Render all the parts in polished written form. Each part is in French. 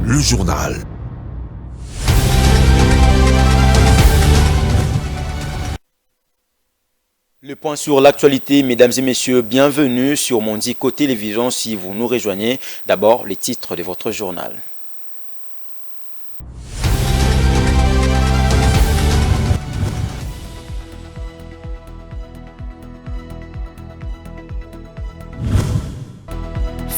le journal. Le point sur l'actualité, mesdames et messieurs, bienvenue sur Mondico Télévision si vous nous rejoignez. D'abord, les titres de votre journal.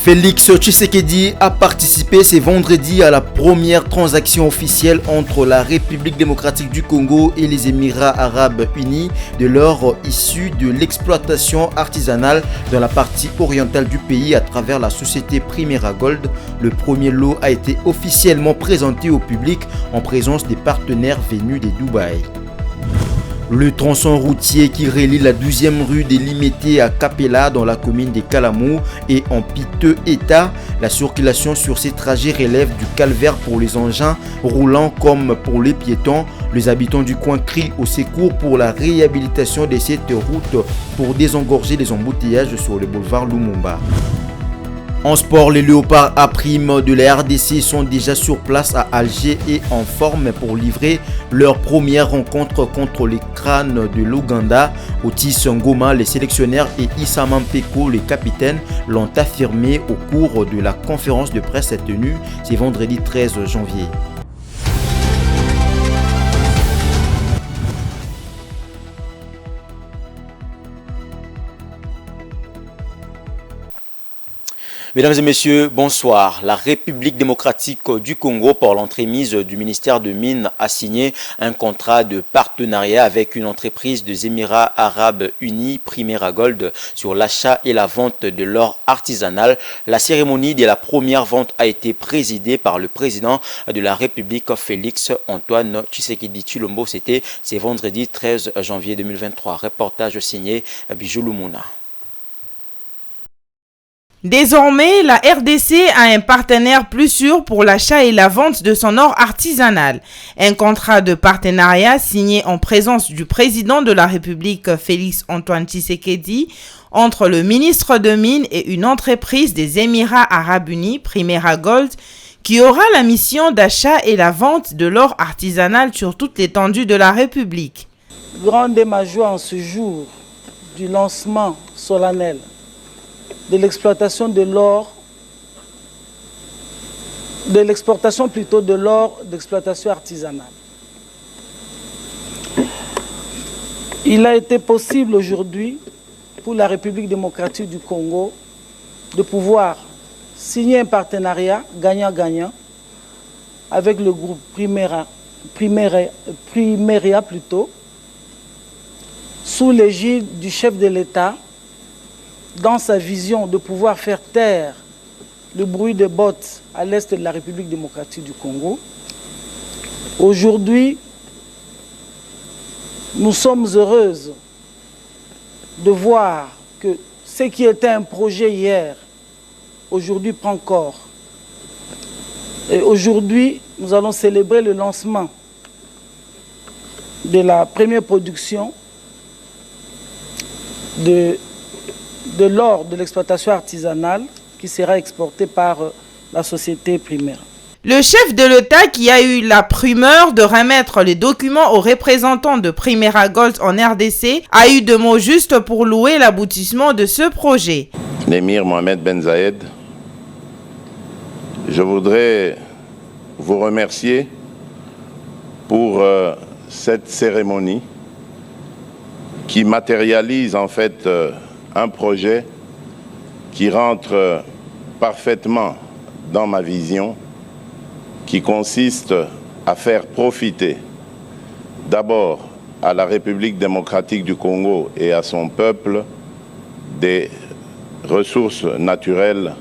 Félix Tshisekedi a participé ce vendredi à la première transaction officielle entre la République démocratique du Congo et les Émirats arabes unis de l'or issu de l'exploitation artisanale dans la partie orientale du pays à travers la société Primera Gold. Le premier lot a été officiellement présenté au public en présence des partenaires venus de Dubaï. Le tronçon routier qui relie la 12e rue des Limétés à Capella dans la commune de Kalamou est en piteux état. La circulation sur ces trajets relève du calvaire pour les engins roulants comme pour les piétons. Les habitants du coin crient au secours pour la réhabilitation de cette route pour désengorger les embouteillages sur le boulevard Lumumba. En sport, les léopards A' de la RDC sont déjà sur place à Alger et en forme pour livrer leur première rencontre contre les crânes de l'Ouganda. Otis Ngoma, les sélectionnaires, et Issa Mampeko, les capitaines, l'ont affirmé au cours de la conférence de presse tenue ce vendredi 13 janvier. Mesdames et messieurs, bonsoir. La République démocratique du Congo, par l'entremise du ministère de Mines, a signé un contrat de partenariat avec une entreprise des Émirats arabes unis, Primera Gold, sur l'achat et la vente de l'or artisanal. La cérémonie de la première vente a été présidée par le président de la République, Félix Antoine Tshisekedi Tshilombo. C'était ce vendredi 13 janvier 2023. Reportage signé Bijou Lumuna. Désormais, la RDC a un partenaire plus sûr pour l'achat et la vente de son or artisanal. Un contrat de partenariat signé en présence du président de la République, Félix Antoine Tshisekedi, entre le ministre de Mines et une entreprise des Émirats arabes unis, Primera Gold, qui aura la mission d'achat et la vente de l'or artisanal sur toute l'étendue de la République. Grande est ma joie en ce jour du lancement solennel de l'exploitation de l'or, de l'exportation plutôt de l'or d'exploitation artisanale. Il a été possible aujourd'hui pour la République démocratique du Congo de pouvoir signer un partenariat gagnant-gagnant avec le groupe Primeria plutôt, sous l'égide du chef de l'État, dans sa vision de pouvoir faire taire le bruit de bottes à l'est de la République démocratique du Congo. Aujourd'hui, nous sommes heureuses de voir que ce qui était un projet hier, aujourd'hui prend corps. Et aujourd'hui, nous allons célébrer le lancement de la première production de l'or de l'exploitation artisanale qui sera exporté par la société Primera. Le chef de l'État, qui a eu la primeur de remettre les documents aux représentants de Primera Gold en RDC, a eu de mots justes pour louer l'aboutissement de ce projet. L'émir Mohamed Ben Zayed, je voudrais vous remercier pour cette cérémonie qui matérialise en fait un projet qui rentre parfaitement dans ma vision, qui consiste à faire profiter d'abord à la République démocratique du Congo et à son peuple des ressources naturelles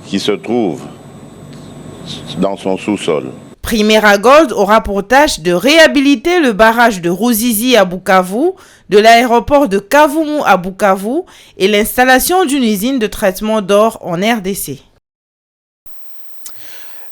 qui se trouvent dans son sous-sol. Primera Gold aura pour tâche de réhabiliter le barrage de Ruzizi à Bukavu, de l'aéroport de Kavumu à Bukavu et l'installation d'une usine de traitement d'or en RDC.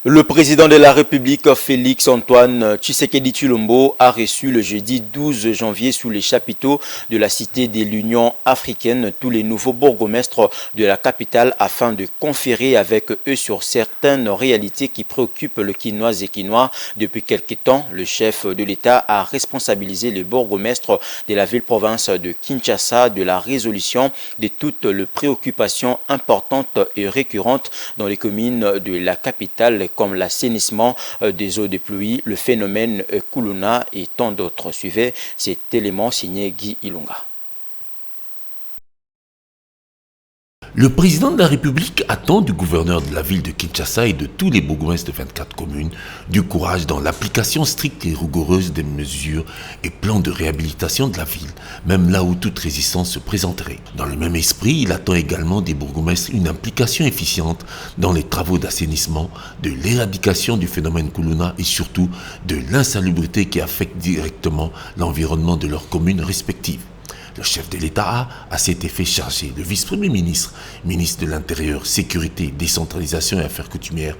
Le président de la République, Félix Antoine Tshisekedi Tshilombo, a reçu le jeudi 12 janvier sous les chapiteaux de la Cité de l'Union africaine tous les nouveaux bourgmestres de la capitale afin de conférer avec eux sur certaines réalités qui préoccupent le Quinois et Quinois. Depuis quelque temps, le chef de l'État a responsabilisé les bourgmestres de la ville-province de Kinshasa de la résolution de toutes les préoccupations importantes et récurrentes dans les communes de la capitale, comme l'assainissement des eaux de pluie, le phénomène Kuluna et tant d'autres. Suivez cet élément signé Guy Ilunga. Le président de la République attend du gouverneur de la ville de Kinshasa et de tous les bourgmestres de 24 communes du courage dans l'application stricte et rigoureuse des mesures et plans de réhabilitation de la ville, même là où toute résistance se présenterait. Dans le même esprit, il attend également des bourgmestres une implication efficiente dans les travaux d'assainissement, de l'éradication du phénomène Kuluna et surtout de l'insalubrité qui affecte directement l'environnement de leurs communes respectives. Le chef de l'État a, à cet effet, chargé le vice-premier ministre, ministre de l'Intérieur, Sécurité, Décentralisation et Affaires coutumières,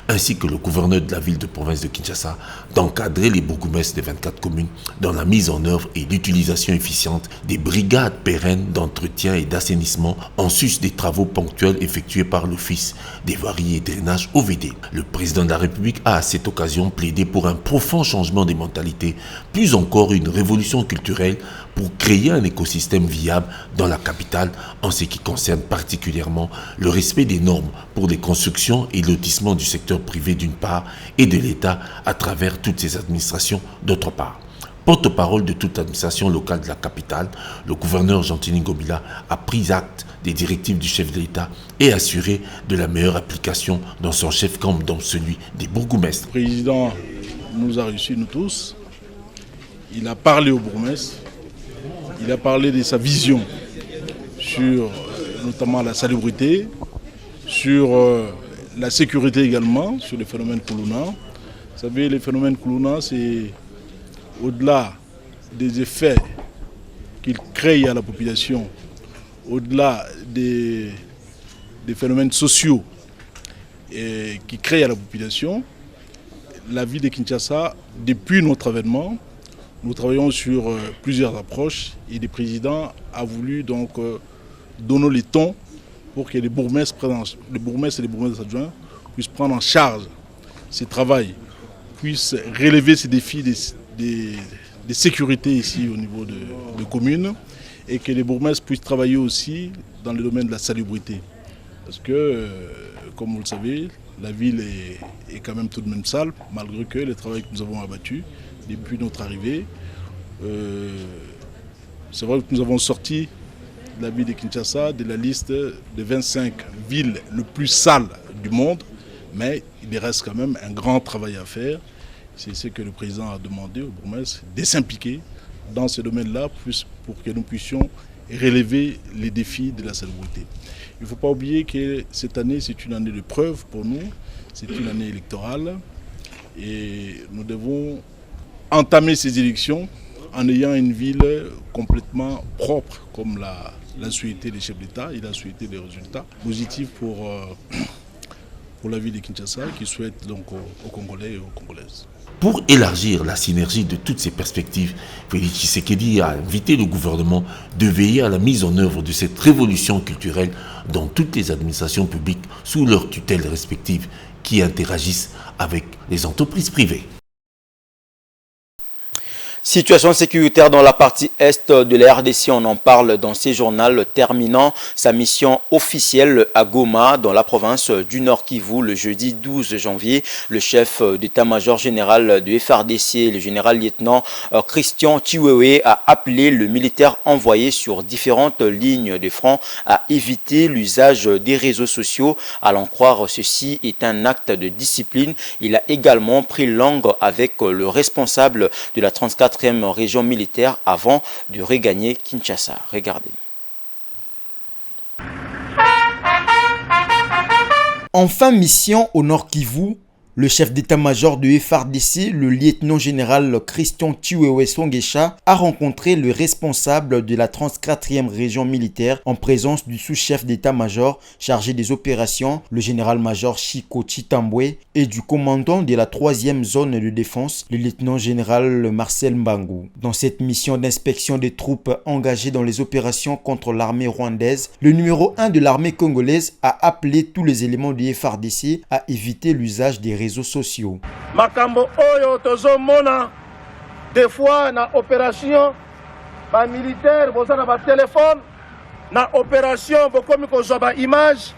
ainsi que le gouverneur de la ville de province de Kinshasa, d'encadrer les bourgmestres des 24 communes dans la mise en œuvre et l'utilisation efficiente des brigades pérennes d'entretien et d'assainissement en sus des travaux ponctuels effectués par l'Office des voiries et drainages OVD. Le président de la République a, à cette occasion, plaidé pour un profond changement des mentalités, plus encore une révolution culturelle pour créer un écosystème viable dans la capitale en ce qui concerne particulièrement le respect des normes pour les constructions et lotissements du secteur privé d'une part et de l'État à travers toutes ses administrations d'autre part. Porte-parole de toute administration locale de la capitale, le gouverneur Jean-Tini Ngobila a pris acte des directives du chef de l'État et assuré de la meilleure application dans son chef comme dans celui des bourgmestres. Le président nous a reçus, nous tous. Il a parlé aux bourgmestres. Il a parlé de sa vision sur notamment la salubrité, sur la sécurité également, sur les phénomènes Kuluna. Vous savez, les phénomènes Kuluna, c'est au-delà des effets qu'ils créent à la population, au-delà des phénomènes sociaux qui créent à la population, la ville de Kinshasa, depuis notre avènement, nous travaillons sur plusieurs approches et le président a voulu donc donner le ton pour que les bourgmestres et les bourgmestres adjoints puissent prendre en charge ce travail, puissent relever ces défis de sécurité ici au niveau de communes et que les bourgmestres puissent travailler aussi dans le domaine de la salubrité. Parce que, comme vous le savez, la ville est quand même tout de même sale, malgré que le travail que nous avons abattu depuis notre arrivée. C'est vrai que nous avons sorti la ville de Kinshasa de la liste des 25 villes les plus sales du monde, mais il reste quand même un grand travail à faire. C'est ce que le président a demandé au bourgmestre, de s'impliquer dans ce domaine-là pour que nous puissions relever les défis de la salubrité. Il ne faut pas oublier que cette année, c'est une année de preuve pour nous, c'est une année électorale et nous devons entamer ces élections en ayant une ville complètement propre, comme l'a souhaité le chef d'État. Il a souhaité des résultats positifs pour la ville de Kinshasa, qui souhaite donc aux Congolais et aux Congolaises. Pour élargir la synergie de toutes ces perspectives, Félix Tshisekedi a invité le gouvernement de veiller à la mise en œuvre de cette révolution culturelle dans toutes les administrations publiques sous leurs tutelles respectives qui interagissent avec les entreprises privées. Situation sécuritaire dans la partie est de la RDC, on en parle dans ces journaux, terminant sa mission officielle à Goma, dans la province du Nord Kivu, le jeudi 12 janvier. Le chef d'état-major général de FRDC, le général-lieutenant Christian Chiwewe, a appelé le militaire envoyé sur différentes lignes de front à éviter l'usage des réseaux sociaux. À l'en croire, ceci est un acte de discipline. Il a également pris langue avec le responsable de la 34e région militaire avant de regagner Kinshasa. Regardez. Enfin mission au Nord Kivu, Le chef d'état-major de FARDC, le lieutenant-général Christian Chiwewe Songesha, a rencontré le responsable de la 34e région militaire en présence du sous-chef d'état-major chargé des opérations, le général-major Chiko Chitambwe, et du commandant de la 3e zone de défense, le lieutenant-général Marcel Mbangu. Dans cette mission d'inspection des troupes engagées dans les opérations contre l'armée rwandaise, le numéro 1 de l'armée congolaise a appelé tous les éléments du FARDC à éviter l'usage des réseaux sociaux. Makambo oyo tozo mona des fois na opération ba militaire bozana ba téléphone na opération bokomi ko zoba image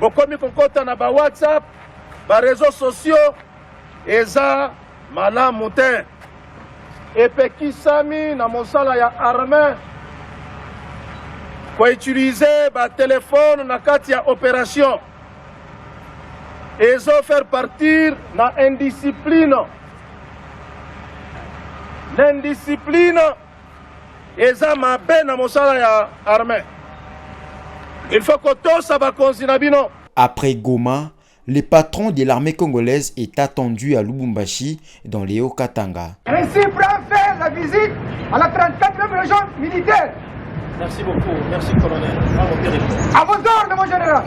bokomi ko kota na ba WhatsApp ba réseaux sociaux eza malamu te epekisami na mosala ya armée ko utiliser ba téléphone na kati ya opération et faire partir la indiscipline. L'indiscipline est ma peine à mon salaire armé. Il faut que tout ça va continuer. Après Goma, le patron de l'armée congolaise est attendu à Lubumbashi, dans les Hauts-Katanga. Ainsi prend fait la visite à la 34e région militaire. Merci beaucoup, merci colonel. À vos ordres, mon général.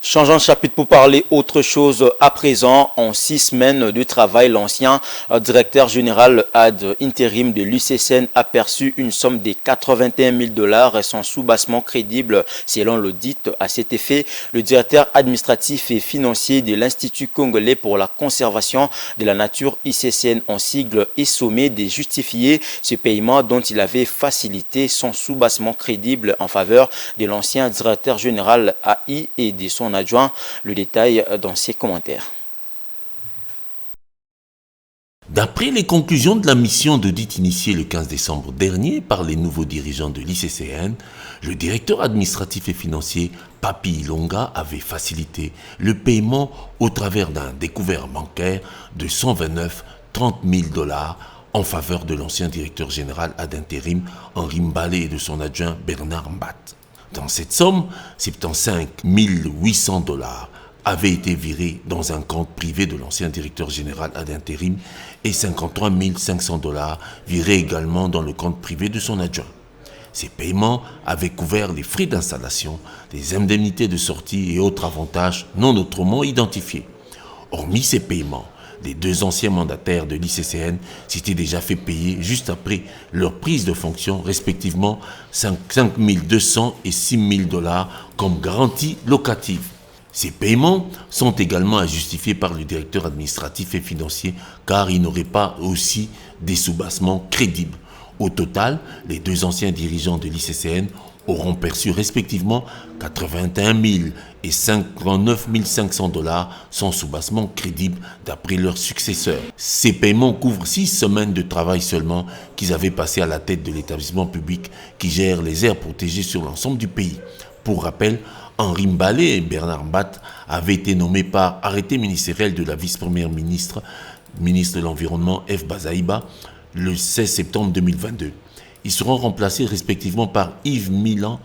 Changeons de chapitre pour parler autre chose à présent. En 6 semaines de travail, l'ancien directeur général ad intérim de l'UCCN a perçu une somme de 81 000 $ et son soubassement crédible selon l'audit. À cet effet, le directeur administratif et financier de l'Institut congolais pour la conservation de la nature ICCN en sigle est sommé de justifier ce paiement dont il avait facilité son soubassement crédible en faveur de l'ancien directeur général AI et de son adjoint. Le détail dans ses commentaires. D'après les conclusions de la mission d'audit initiée le 15 décembre dernier par les nouveaux dirigeants de l'ICCN, le directeur administratif et financier Papi Ilonga avait facilité le paiement au travers d'un découvert bancaire de 129,30 000 $ en faveur de l'ancien directeur général ad intérim Henri Mbale et de son adjoint Bernard Mbat. Dans cette somme, 75 800 $ avaient été virés dans un compte privé de l'ancien directeur général ad intérim et 53 500 $ virés également dans le compte privé de son adjoint. Ces paiements avaient couvert les frais d'installation, les indemnités de sortie et autres avantages non autrement identifiés. Hormis ces paiements, les 2 anciens mandataires de l'ICCN s'étaient déjà fait payer juste après leur prise de fonction, respectivement 5 200 et 6 000 $ comme garantie locative. Ces paiements sont également à justifier par le directeur administratif et financier car il n'aurait pas aussi des soubassements crédibles. Au total, les 2 anciens dirigeants de l'ICCN auront perçu respectivement 81 000 et 59 500 $ sans soubassement crédible d'après leurs successeurs. Ces paiements couvrent 6 semaines de travail seulement qu'ils avaient passé à la tête de l'établissement public qui gère les aires protégées sur l'ensemble du pays. Pour rappel, Henri Mbale et Bernard Mbat avaient été nommés par arrêté ministériel de la vice-première ministre, ministre de l'Environnement F. Bazaïba, le 16 septembre 2022. Ils seront remplacés respectivement par Yves Milan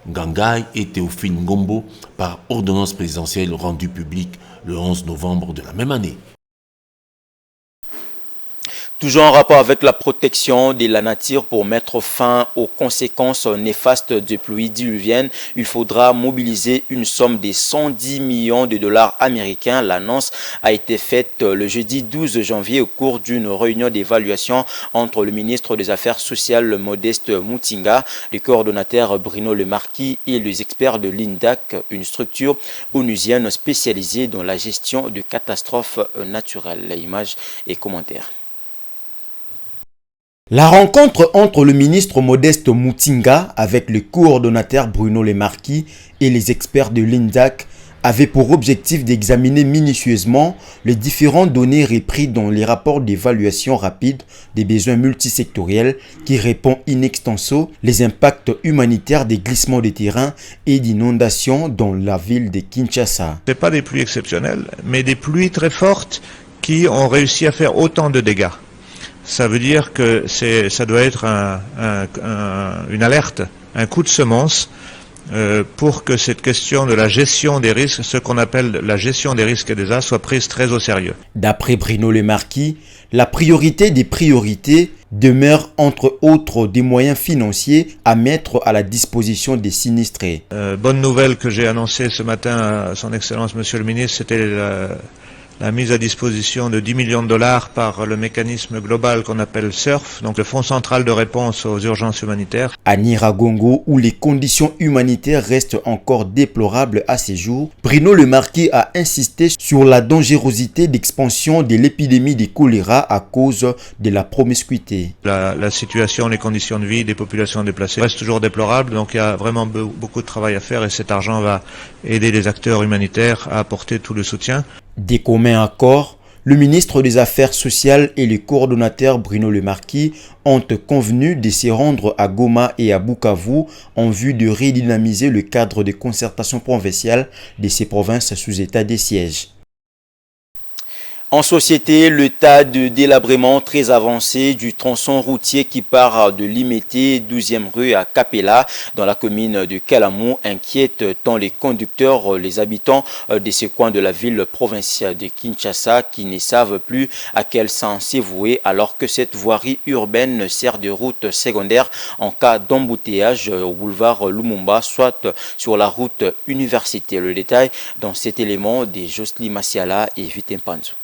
Gangaï et Théophile Ngombo par ordonnance présidentielle rendue publique le 11 novembre de la même année. Toujours en rapport avec la protection de la nature pour mettre fin aux conséquences néfastes des pluies diluviennes, il faudra mobiliser une somme de 110 millions de $ américains. L'annonce a été faite le jeudi 12 janvier au cours d'une réunion d'évaluation entre le ministre des Affaires sociales Modeste Mutinga, le coordonnateur Bruno Le Marquis et les experts de l'INDAC, une structure onusienne spécialisée dans la gestion de catastrophes naturelles. Images et commentaires. La rencontre entre le ministre Modeste Mutinga avec le coordonnateur Bruno Le Marquis et les experts de l'INDAC avait pour objectif d'examiner minutieusement les différentes données reprises dans les rapports d'évaluation rapide des besoins multisectoriels qui répond in extenso les impacts humanitaires des glissements de terrain et d'inondations dans la ville de Kinshasa. Ce n'est pas des pluies exceptionnelles, mais des pluies très fortes qui ont réussi à faire autant de dégâts. Ça veut dire que ça doit être une alerte, un coup de semence pour que cette question de la gestion des risques, ce qu'on appelle la gestion des risques et des désastres, soit prise très au sérieux. D'après Bruno Le Marquis, la priorité des priorités demeure entre autres des moyens financiers à mettre à la disposition des sinistrés. Bonne nouvelle que j'ai annoncée ce matin à son Excellence Monsieur le Ministre, c'était la mise à disposition de 10 millions de dollars par le mécanisme global qu'on appelle SURF, donc le Fonds central de réponse aux urgences humanitaires. À Niragongo, où les conditions humanitaires restent encore déplorables à ces jours, Bruno Le Marquis a insisté sur la dangerosité d'expansion de l'épidémie de choléra à cause de la promiscuité. La situation, les conditions de vie des populations déplacées restent toujours déplorables, donc il y a vraiment beaucoup de travail à faire et cet argent va aider les acteurs humanitaires à apporter tout le soutien. Des communs accords, le ministre des Affaires sociales et le coordonnateur Bruno Le Marquis ont convenu de se rendre à Goma et à Bukavu en vue de redynamiser le cadre de concertation provinciale de ces provinces sous état de siège. En société, le tas de délabrement très avancé du tronçon routier qui part de Limete, 12e rue à Capella, dans la commune de Kalamou, inquiète tant les conducteurs, les habitants de ce coin de la ville provinciale de Kinshasa qui ne savent plus à quel sens se vouer alors que cette voirie urbaine sert de route secondaire en cas d'embouteillage au boulevard Lumumba, soit sur la route université. Le détail dans cet élément de Jocelyne Massiala et Vitem Panzo.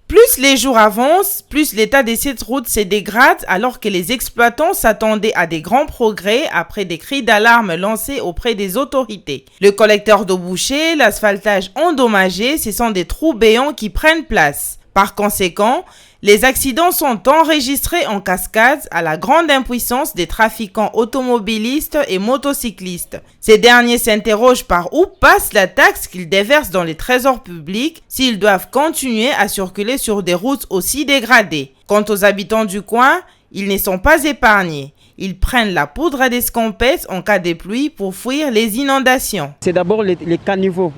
Plus les jours avancent, plus l'état de cette route se dégrade alors que les exploitants s'attendaient à des grands progrès après des cris d'alarme lancés auprès des autorités. Le collecteur d'eau bouchée, l'asphaltage endommagé, ce sont des trous béants qui prennent place. Par conséquent, les accidents sont enregistrés en cascade à la grande impuissance des trafiquants automobilistes et motocyclistes. Ces derniers s'interrogent par où passe la taxe qu'ils déversent dans les trésors publics s'ils doivent continuer à circuler sur des routes aussi dégradées. Quant aux habitants du coin, ils ne sont pas épargnés. Ils prennent la poudre d'escampette en cas de pluie pour fuir les inondations. C'est d'abord les caniveaux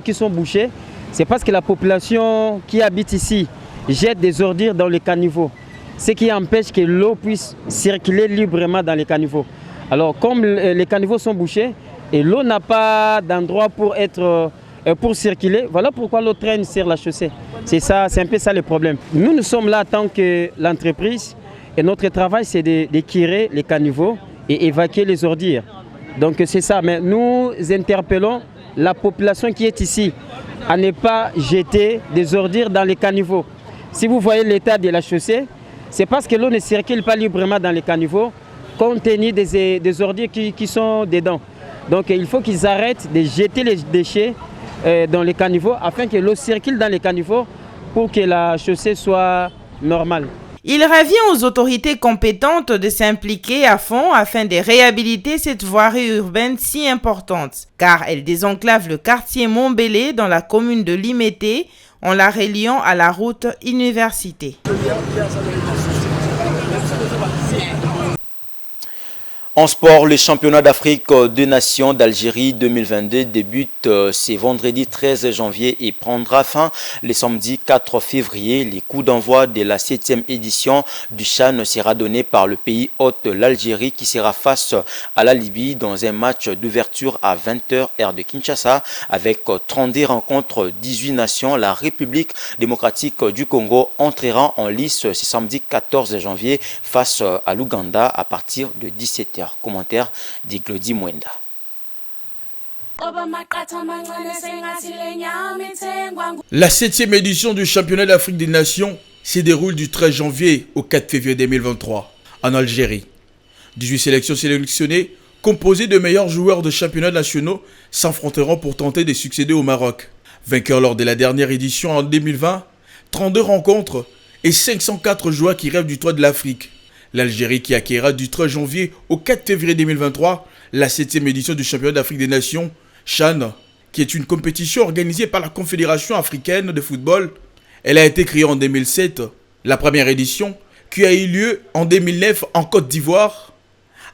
qui sont bouchés. C'est parce que la population qui habite ici jette des ordures dans les caniveaux, ce qui empêche que l'eau puisse circuler librement dans les caniveaux. Alors comme les caniveaux sont bouchés et l'eau n'a pas d'endroit pour circuler, voilà pourquoi l'eau traîne sur la chaussée. C'est un peu ça le problème. Nous sommes là en tant que l'entreprise et notre travail c'est de curer les caniveaux et évacuer les ordures. Donc c'est ça, mais nous interpellons la population qui est ici à ne pas jeter des ordures dans les caniveaux. Si vous voyez l'état de la chaussée, c'est parce que l'eau ne circule pas librement dans les caniveaux, compte tenu des ordures qui sont dedans. Donc il faut qu'ils arrêtent de jeter les déchets dans les caniveaux afin que l'eau circule dans les caniveaux pour que la chaussée soit normale. Il revient aux autorités compétentes de s'impliquer à fond afin de réhabiliter cette voirie urbaine si importante, car elle désenclave le quartier Montbélé dans la commune de Limete en la reliant à la route université. En sport, le championnat d'Afrique des Nations d'Algérie 2022 débute ce vendredi 13 janvier et prendra fin le samedi 4 février. Les coups d'envoi de la 7e édition du CHAN sera donné par le pays hôte, l'Algérie, qui sera face à la Libye dans un match d'ouverture à 20h heure de Kinshasa avec 32 rencontres, 18 nations. La République démocratique du Congo entrera en lice ce samedi 14 janvier face à l'Ouganda à partir de 17h. Commentaire d'Iglodi Mwenda. La 7e édition du championnat d'Afrique des Nations se déroule du 13 janvier au 4 février 2023 en Algérie. 18 sélections sélectionnées, composées de meilleurs joueurs de championnats nationaux, s'affronteront pour tenter de succéder au Maroc. Vainqueur lors de la dernière édition en 2020, 32 rencontres et 504 joueurs qui rêvent du toit de l'Afrique. L'Algérie qui accueillera du 13 janvier au 4 février 2023 la 7e édition du championnat d'Afrique des Nations, CHAN, qui est une compétition organisée par la Confédération africaine de football. Elle a été créée en 2007. La première édition, qui a eu lieu en 2009 en Côte d'Ivoire,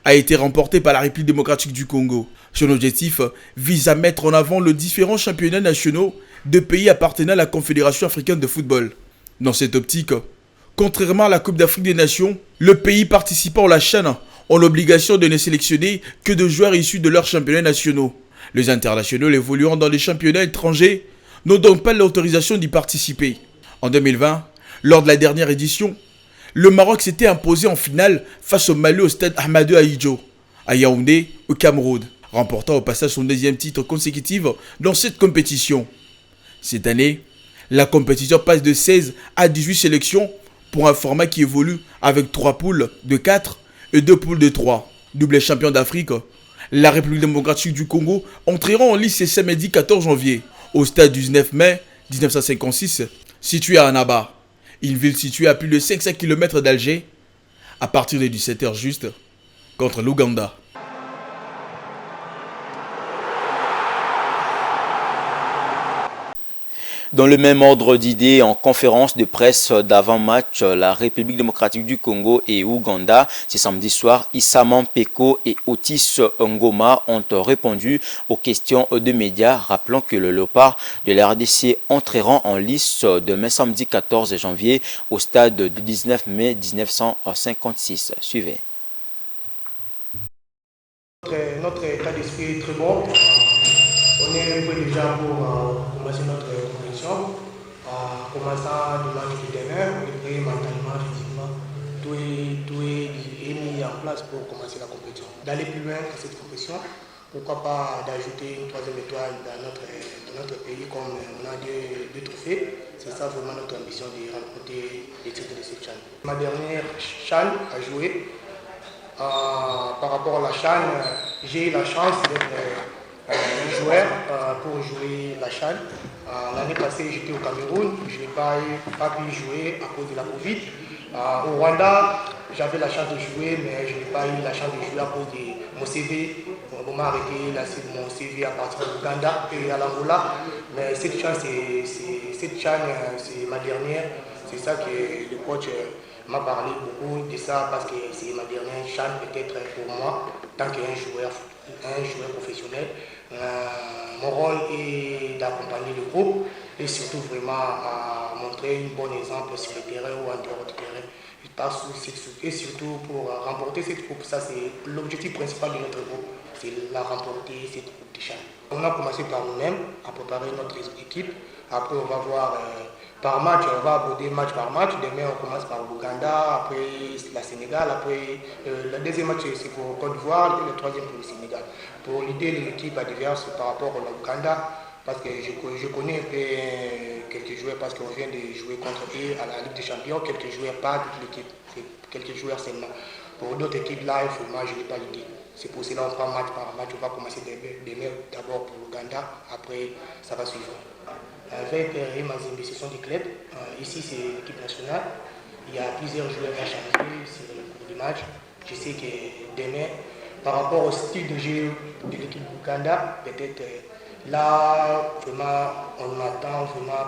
a été remportée par la République démocratique du Congo. Son objectif vise à mettre en avant les différents championnats nationaux de pays appartenant à la Confédération africaine de football. Dans cette optique, Contrairement à la Coupe d'Afrique des Nations, le pays participant à la CHAN ont l'obligation de ne sélectionner que de joueurs issus de leurs championnats nationaux. Les internationaux évoluant dans les championnats étrangers n'ont donc pas l'autorisation d'y participer. En 2020, lors de la dernière édition, le Maroc s'était imposé en finale face au Mali au stade Ahmadou Ahidjo, à Yaoundé, au Cameroun, remportant au passage son 2e titre consécutif dans cette compétition. Cette année, la compétition passe de 16 à 18 sélections pour un format qui évolue avec 3 poules de 4 et 2 poules de 3. Double champion d'Afrique, la République démocratique du Congo entrera en lice ce samedi 14 janvier au stade du 19 mai 1956, situé à Annaba, une ville située à plus de 500 km d'Alger, à partir de 17h juste, contre l'Ouganda. Dans le même ordre d'idées, en conférence de presse d'avant-match, la République démocratique du Congo et Ouganda, ce samedi soir, Issa Mampeko et Otis Ngoma ont répondu aux questions de médias, rappelant que le léopard de la RDC entreront en lice demain samedi 14 janvier au stade du 19 mai 1956. Suivez. Notre état d'esprit est très bon. On est prêt déjà pour commencer notre compétition. Commençant du match de demain, on est prêt mentalement, physiquement. Tout est mis en place pour commencer la compétition. D'aller plus loin dans cette compétition, pourquoi pas d'ajouter une 3e étoile dans notre pays, comme on a deux trophées. C'est ça vraiment notre ambition de remporter les titres de cette CHAN. Ma dernière CHAN a joué. Par rapport à la CHAN, j'ai eu la chance d'être un joueur pour jouer la CHAN. L'année passée, j'étais au Cameroun, je n'ai pas pu jouer à cause de la Covid. Au Rwanda, j'avais la chance de jouer, mais je n'ai pas eu la chance de jouer à cause de mon CV. On m'a arrêté mon CV à partir de l'Ouganda et à l'Angola. Mais cette CHAN, c'est ma dernière. C'est ça que le coach m'a parlé beaucoup de ça, parce que c'est ma dernière CHAN peut-être pour moi, tant qu'un joueur professionnel. Mon rôle est d'accompagner le groupe et surtout vraiment à montrer un bon exemple sur le terrain ou en dehors du terrain. Et surtout pour remporter cette coupe, ça c'est l'objectif principal de notre groupe, c'est la remporter cette coupe de CHAN. On a commencé par nous-mêmes à préparer notre équipe. Après on va voir par match, on va aborder match par match. Demain on commence par l'Ouganda, après la Sénégal, après le deuxième match c'est pour Côte d'Ivoire et le 3e pour le Sénégal. Pour l'idée de l'équipe adverse par rapport à l'Ouganda, parce que je connais un peu quelques joueurs, parce qu'on vient de jouer contre eux à la Ligue des Champions, quelques joueurs, pas toute l'équipe, c'est quelques joueurs seulement. Pour d'autres équipes là, moi je n'ai pas l'idée. C'est pour cela qu'on prend match par match, on va commencer demain d'abord pour l'Ouganda, après ça va suivre. Avec Mazembe, ce sont des clubs. Ici c'est l'équipe nationale. Il y a plusieurs joueurs à changer sur le cours du match. Je sais que demain, par rapport au style de jeu de l'équipe d'Ouganda, peut-être là, vraiment, on attend vraiment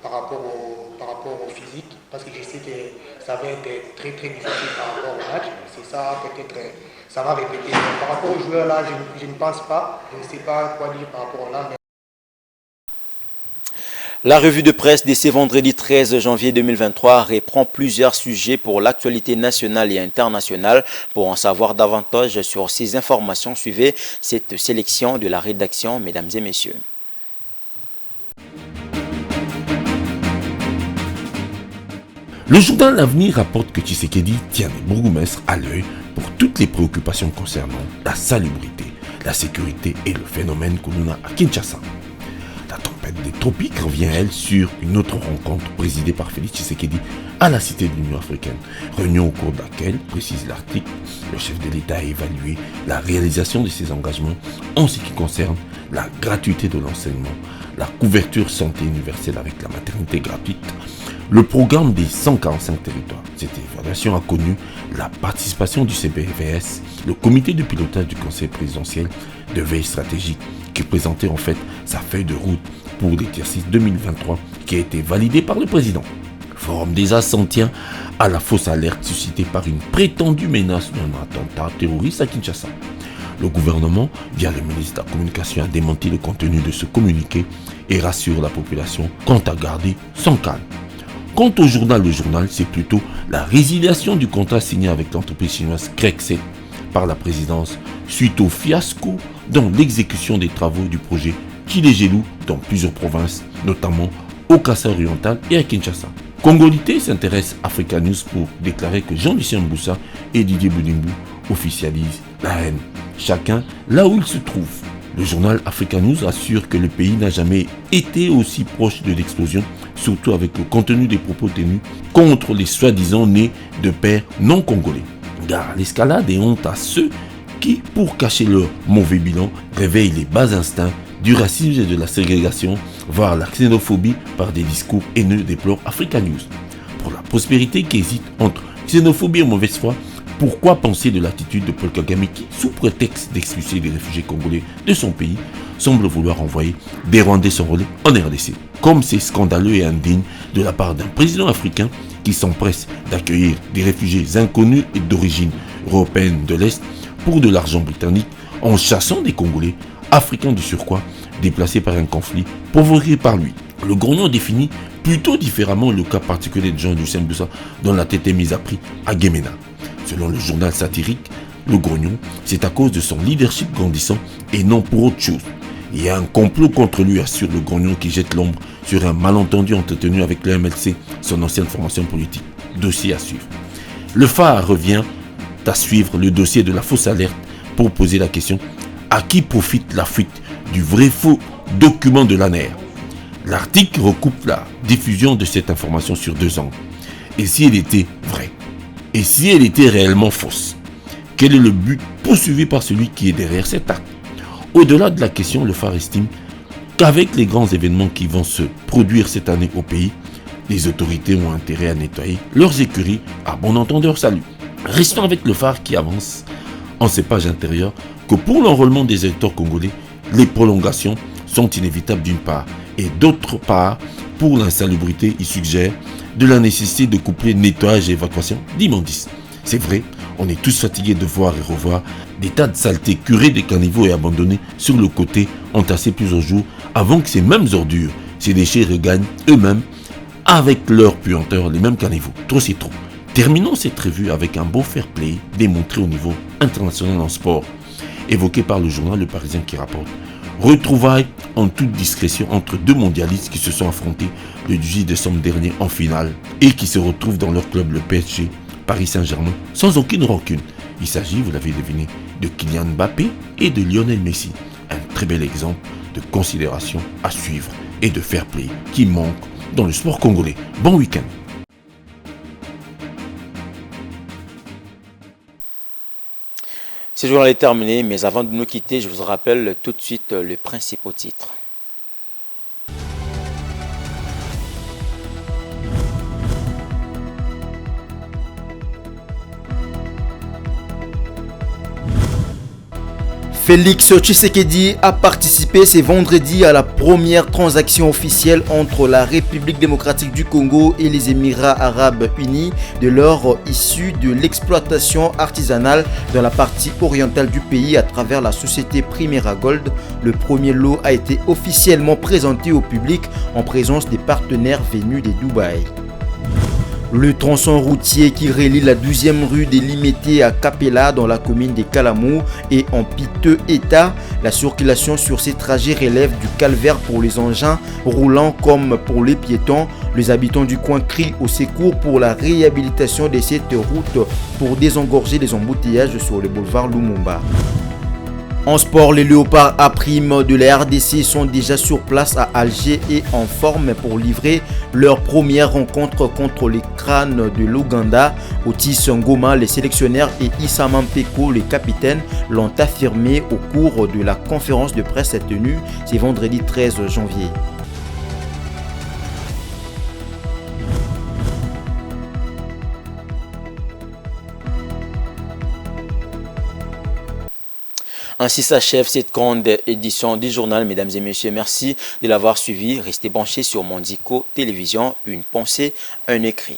par rapport au physique, parce que je sais que ça va être très très difficile par rapport au match. C'est ça, peut-être, ça va répéter. Mais par rapport aux joueurs là, je ne pense pas, je ne sais pas quoi dire par rapport là. La revue de presse de ce vendredi 13 janvier 2023 reprend plusieurs sujets pour l'actualité nationale et internationale. Pour en savoir davantage sur ces informations, suivez cette sélection de la rédaction, mesdames et messieurs. Le journal L'Avenir rapporte que Tshisekedi tient les bourgmestres à l'œil pour toutes les préoccupations concernant la salubrité, la sécurité et le phénomène Kuluna à Kinshasa. La tempête des tropiques revient, elle, sur une autre rencontre présidée par Félix Tshisekedi à la Cité de l'Union africaine. Réunion au cours de laquelle, précise l'article, le chef de l'État a évalué la réalisation de ses engagements en ce qui concerne la gratuité de l'enseignement, la couverture santé universelle avec la maternité gratuite, le programme des 145 territoires. Cette évaluation a connu la participation du CPVS, le comité de pilotage du Conseil présidentiel de veille stratégique, qui présentait en fait sa feuille de route pour l'exercice 2023 qui a été validée par le président. Le Forum des As s'en tient à la fausse alerte suscitée par une prétendue menace d'un attentat terroriste à Kinshasa. Le gouvernement, via le ministre de la Communication, a démenti le contenu de ce communiqué et rassure la population quant à garder son calme. Quant au journal, c'est plutôt la résiliation du contrat signé avec l'entreprise chinoise Crexet par la présidence suite au fiasco dans l'exécution des travaux du projet Kilegelou dans plusieurs provinces, notamment au Kassai oriental et à Kinshasa. Congolité s'intéresse à Africa News pour déclarer que Jean-Lucien Mboussa et Didier Boudimbu officialisent la haine, chacun là où il se trouve. Le journal Africa News assure que le pays n'a jamais été aussi proche de l'explosion, surtout avec le contenu des propos tenus contre les soi-disant nés de pères non congolais. Car l'escalade est honte à ceux qui, pour cacher leur mauvais bilan, réveillent les bas instincts du racisme et de la ségrégation, voire la xénophobie par des discours haineux, déplore Africa News. Pour la prospérité qui hésite entre xénophobie et mauvaise foi, pourquoi penser de l'attitude de Paul Kagame qui, sous prétexte d'expulser les réfugiés congolais de son pays, semble vouloir envoyer des Rwandais sans relais en RDC? Comme c'est scandaleux et indigne de la part d'un président africain qui s'empresse d'accueillir des réfugiés inconnus et d'origine européenne de l'Est pour de l'argent britannique en chassant des Congolais, africains de surcroît, déplacés par un conflit provoqué par lui. Le grognon définit plutôt différemment le cas particulier de Jean-Lucien Mboussa dont la tête est mise à prix à Guémena. Selon le journal satirique, le grognon, c'est à cause de son leadership grandissant et non pour autre chose. Il y a un complot contre lui, assure le grognon qui jette l'ombre sur un malentendu entretenu avec le MLC, son ancienne formation politique. Dossier à suivre. Le phare revient à suivre le dossier de la fausse alerte pour poser la question: à qui profite la fuite du vrai faux document de l'ANER? L'article recoupe la diffusion de cette information sur 2 angles. Et si elle était vraie? Et si elle était réellement fausse? Quel est le but poursuivi par celui qui est derrière cet acte? Au-delà de la question, le phare estime qu'avec les grands événements qui vont se produire cette année au pays, les autorités ont intérêt à nettoyer leurs écuries à bon entendeur. Salut. Restons avec le phare qui avance en ses pages intérieures que pour l'enrôlement des électeurs congolais, les prolongations sont inévitables d'une part, et d'autre part, pour l'insalubrité, il suggère de la nécessité de coupler nettoyage et évacuation d'immondices. C'est vrai, on est tous fatigués de voir et revoir des tas de saletés curées des caniveaux et abandonnés sur le côté, entassés plusieurs jours, avant que ces mêmes ordures, ces déchets regagnent eux-mêmes avec leur puanteur les mêmes caniveaux. Trop c'est trop. Terminons cette revue avec un beau fair play démontré au niveau international en sport, évoqué par le journal Le Parisien qui rapporte: retrouvailles en toute discrétion entre 2 mondialistes qui se sont affrontés le 18 décembre dernier en finale et qui se retrouvent dans leur club, le PSG, Paris Saint-Germain, sans aucune rancune. Il s'agit, vous l'avez deviné, de Kylian Mbappé et de Lionel Messi. Un très bel exemple de considération à suivre et de fair play qui manque dans le sport congolais. Bon week-end. Ce journal est terminé, mais avant de nous quitter, je vous rappelle tout de suite les principaux titres. Félix Tshisekedi a participé ce vendredi à la première transaction officielle entre la République démocratique du Congo et les Émirats arabes unis de l'or issu de l'exploitation artisanale dans la partie orientale du pays à travers la société Primera Gold. Le premier lot a été officiellement présenté au public en présence des partenaires venus de Dubaï. Le tronçon routier qui relie la 12e rue des Limétés à Capella dans la commune de Kalamou est en piteux état. La circulation sur ces trajets relève du calvaire pour les engins roulants comme pour les piétons. Les habitants du coin crient au secours pour la réhabilitation de cette route pour désengorger les embouteillages sur le boulevard Lumumba. En sport, les Léopards A' de la RDC sont déjà sur place à Alger et en forme pour livrer leur première rencontre contre les crânes de l'Ouganda. Otis Ngoma, les sélectionneurs, et Issa Mampeko, les capitaines, l'ont affirmé au cours de la conférence de presse tenue ce vendredi 13 janvier. Ainsi s'achève cette grande édition du journal, mesdames et messieurs. Merci de l'avoir suivi. Restez branchés sur Mondico Télévision. Une pensée, un écrit.